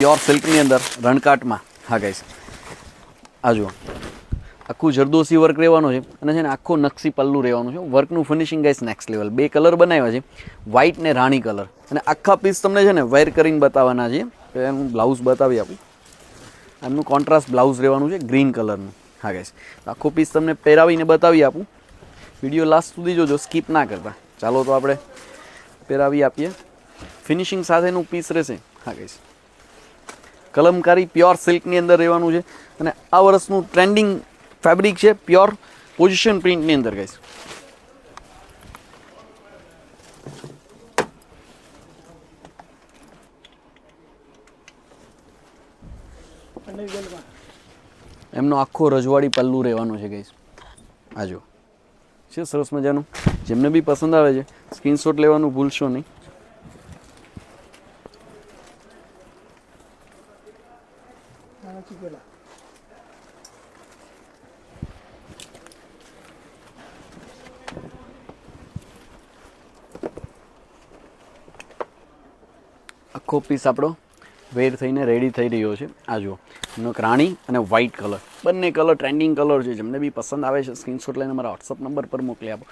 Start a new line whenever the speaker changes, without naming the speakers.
Pure સિલ્કની અંદર રણકાટમાં. હા guys, આ જુઓ, આખું જરદોશી વર્ક રહેવાનું છે અને છે ને આખો નકશી પલ્લું રહેવાનું છે. વર્કનું finishing guys next level. 2 colour બનાવ્યા છે, વ્હાઇટ ને રાણી કલર, અને આખા પીસ તમને છે ને વેર કરીને બતાવવાના છે. એનું બ્લાઉઝ બતાવી આપું. એમનું કોન્ટ્રાસ્ટ બ્લાઉઝ રહેવાનું છે ગ્રીન કલરનું. હા ગાઈસ, આખો પીસ તમને પહેરાવીને બતાવી આપું. વિડીયો લાસ્ટ સુધી જોજો, સ્કીપ ના કરતા. ચાલો તો આપણે પહેરાવી આપીએ. ફિનિશિંગ સાથેનું પીસ રહેશે. હા ગાઈસ, કલમકારી પ્યોર સિલ્કની અંદર રહેવાનું છે અને આ વર્ષનું ટ્રેન્ડિંગ ફેબ્રિક છે પ્યોર પોઝિશન પ્રિન્ટની અંદર ગાઈસ. એમનો આખો રજવાડી પલ્લું રહેવાનું છે ગાઈસ. આ જો છે સરસ મજાનું. જેમને બી પસંદ આવે છે સ્ક્રીનશોટ લેવાનું ભૂલશો નહીં. આખો પીસ આપણો વેર થઈને રેડી થઈ રહ્યો છે. આ જુઓ, એનો રાણી અને વ્હાઇટ કલર, બંને કલર ટ્રેન્ડિંગ કલર છે. જેમને બી પસંદ આવે છે સ્ક્રીનશોટ લઈને મારા વોટ્સઅપ નંબર પર મોકલી આપો.